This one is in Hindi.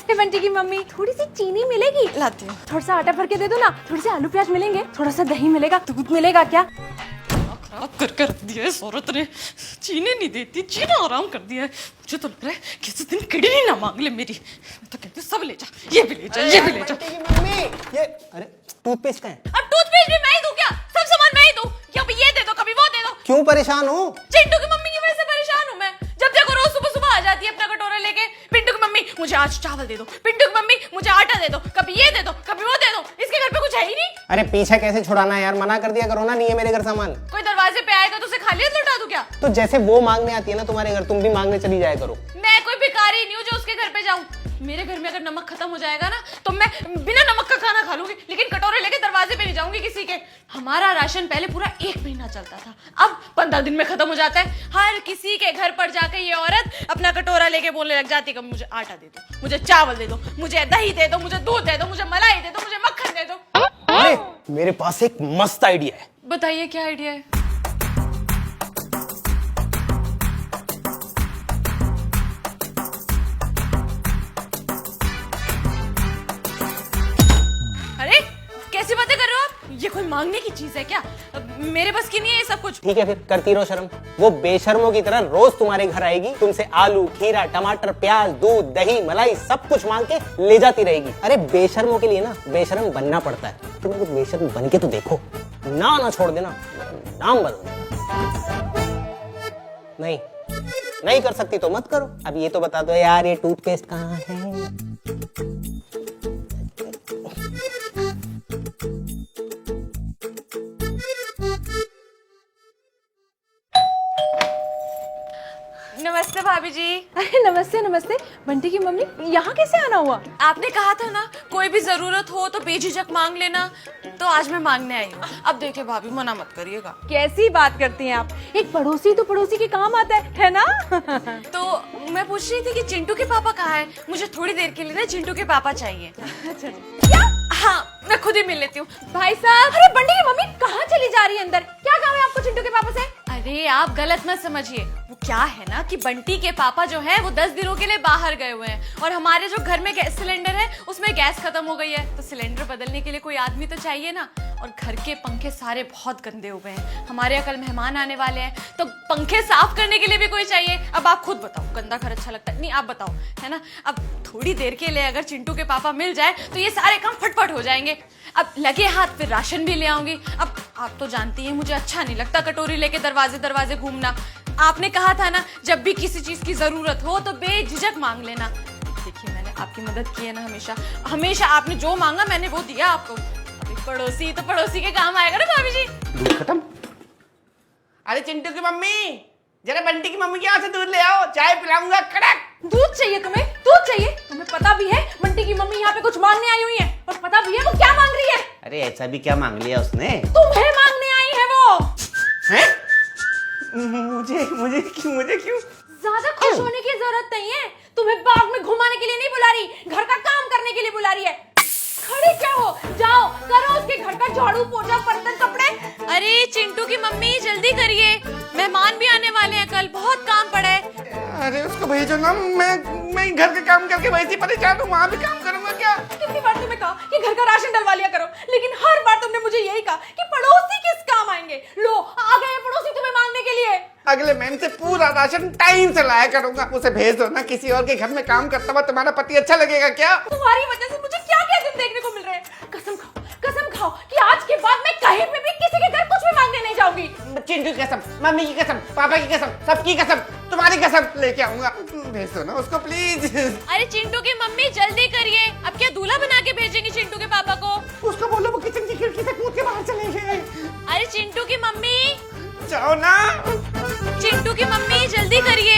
नमस्ते बंटी की मम्मी, थोड़ी सी चीनी मिलेगी? लाती हूँ। थोड़ा सा आटा भर के दे दो ना, थोड़े से आलू प्याज मिलेंगे, थोड़ा सा दही मिलेगा, दूध मिलेगा क्या? खराब करके रख दिया है इस औरत ने, चीनी नहीं देती, चीना आराम कर दिया है। मुझे तो लग रहा है किसी दिन किडनी ही ना मांग ले मेरी। मैं तो कहती हूँ सब ले जा, ये भी ले जा, ये भी ले जा। मम्मी ये अरे टूथपेस्ट का है। अब टूथपेस्ट भी मैं ही दूं क्या? सब सामान मैं ही दूं? कभी ये दे दो, कभी वो दे दो। क्यों परेशान हो? चिंटू की मम्मी की वजह से परेशान हूँ मैं। जब देखो रोज सुबह सुबह आ जाती है अपना कटोरा लेके। पिंटू की मम्मी मुझे आज चावल दे दो, पिंटू की मम्मी मुझे आटा दे दो, कभी ये दे दो, कभी वो दे दो। इसके घर पे कुछ है ही नहीं। अरे पीछे कैसे छुड़ाना है यार, मना कर दिया करो ना, नहीं है मेरे घर सामान। कोई दरवाजे पे आएगा तो उसे खाली हाथ लौटा दूं क्या? तो जैसे वो मांगने आती है ना तुम्हारे घर, तुम भी मांगने चली जाया करो। मैं कोई भिखारी नहीं हूँ जो उसके घर पे जाऊं। मेरे घर में अगर नमक खत्म हो जाएगा ना तो मैं बिना नमक का खाना खा लूंगी, लेकिन कटोरे लेके दरवाजे पे नहीं जाऊंगी किसी के। हमारा राशन पहले पूरा 1 महीना चलता था, अब 15 दिन में खत्म हो जाता है। हर किसी के घर पर जाकर ये औरत अपना कटोरा लेके बोलने लग जाती है कि मुझे आटा दे दो, मुझे चावल दे दो, मुझे दही दे दो, मुझे दूध दे दो, मुझे मलाई दे दो, मुझे मक्खन दे दो। अरे मेरे पास एक मस्त आइडिया है। बताइए क्या आइडिया है? अरे कैसी बातें कर रहे हो आप? ये कोई मांगने की चीज है क्या? मेरे बस की नहीं है ये सब कुछ। ठीक है फिर करती रहो शर्म। वो बेशर्मों की तरह रोज तुम्हारे घर आएगी, तुमसे आलू, खीरा, टमाटर, प्याज, दूध, दही, मलाई सब कुछ मांग के ले जाती रहेगी। अरे बेशर्मों के लिए ना बेशर्म बनना पड़ता है। तुम कुछ बेशर्म बन के तो देखो, ना छोड़ देना, नाम बदल देना। नहीं नहीं कर सकती तो मत करो। अब ये तो बता दो यार, ये टूथपेस्ट कहाँ है? नमस्ते भाभी जी। अरे नमस्ते नमस्ते बंटी की मम्मी, यहाँ कैसे आना हुआ? आपने कहा था ना कोई भी जरूरत हो तो बेझिझक मांग लेना, तो आज मैं मांगने आई हूँ। अब देखिए भाभी, मना मत करिएगा। कैसी बात करती हैं आप? एक पड़ोसी तो पड़ोसी के काम आता है ना? तो मैं पूछ रही थी कि चिंटू के पापा कहाँ हैं? मुझे थोड़ी देर के लिए ना चिंटू के पापा चाहिए। अच्छा क्या? हाँ, मैं खुद ही मिल लेती हूँ। भाई साहब, अरे बंटी की मम्मी कहाँ चली जा रही है अंदर? क्या काम है आपको चिंटू के पापा से? अरे आप गलत मत समझिए। वो क्या है ना कि बंटी के पापा जो है वो 10 दिनों के लिए बाहर गए हुए हैं, और हमारे जो घर में गैस सिलेंडर है उसमें गैस खत्म हो गई है, तो सिलेंडर बदलने के लिए कोई आदमी तो चाहिए ना। और घर के पंखे सारे बहुत गंदे हो गए हैं, हमारे यहाँ कल मेहमान आने वाले हैं, तो पंखे साफ करने के लिए भी कोई चाहिए। अब आप खुद बताओ, गंदा घर अच्छा लगता है? नहीं आप बताओ, है ना? अब थोड़ी देर के लिए अगर चिंटू के पापा मिल जाए तो ये सारे काम फटफट हो जाएंगे। अब लगे हाथ फिर राशन भी ले आऊंगी। अब आप तो जानती हैं मुझे अच्छा नहीं लगता कटोरी लेके दरवाजे दरवाजे घूमना। आपने कहा था ना जब भी किसी चीज की जरूरत हो तो बेझिझक मांग लेना। देखिए मैंने आपकी मदद की है ना, हमेशा हमेशा आपने जो मांगा मैंने वो दिया आपको। अभी पड़ोसी तो पड़ोसी के काम आएगा ना भाभी जी। दूध खत्म। अरे चिंटू की मम्मी, जरा बंटी की मम्मी के यहाँ से दूध ले आओ, चाय पिलाऊंगा कड़क। दूध चाहिए तुम्हें? दूध चाहिए? तुम्हें पता भी है बंटी की मम्मी यहाँ पे कुछ मांगने आई हुई है, और पता भी है वो क्या मांग रही है? अरे ऐसा भी क्या मांग लिया उसने? तुम्हें मांगने आई है वो। हैं? मुझे क्यों? ज्यादा खुश होने की जरूरत नहीं है। तुम्हें बाग में घुमाने के लिए नहीं बुला रही, घर का काम करने के लिए बुला रही है। खड़े क्या हो, जाओ करो उसके घर का झाड़ू पोछा बर्तन कपड़े। अरे चिंटू की मम्मी जल्दी करिए, मेहमान भी आने वाले हैं कल, बहुत काम पड़ा है। अरे उसको भेजो ना, मैं घर का काम करके वैसे ही परेशान हूँ, वहाँ भी काम करूंगा क्या? कितनी बार तुम्हें कहा कि घर का राशन डलवा लिया करो, लेकिन हर बार तुमने मुझे यही कहा कि पड़ोसी किस काम आएंगे। लो आ गए पड़ोसी तुम्हें मांगने के लिए। अगले महीने से पूरा राशन टाइम से लाया करूंगा। उसे भेज दो ना, किसी और के घर में काम करता हुआ तुम्हारा पति अच्छा लगेगा क्या? तुम्हारी वजह से मुझे क्या क्या दिन देखने को मिल रहे हैं। कसम खाओ कि आज के बाद मैं कहीं पे भी किसी के घर कुछ भी मांगने नहीं जाऊंगी। चिंटू की कसम, मम्मी की कसम, पापा की कसम, सबकी कसम, तुम्हारी कसम लेके आऊंगा। भेज दो ना उसको प्लीज। अरे चिंटू की मम्मी जल्दी करिए, अब क्या दूल्हा बना के भेजेंगे चिंटू के पापा को? उसको बोलो वो किचन की खिड़की से कूद के बाहर चले गए। अरे चिंटू की मम्मी, जाओ ना। चिंटू की मम्मी जल्दी करिए।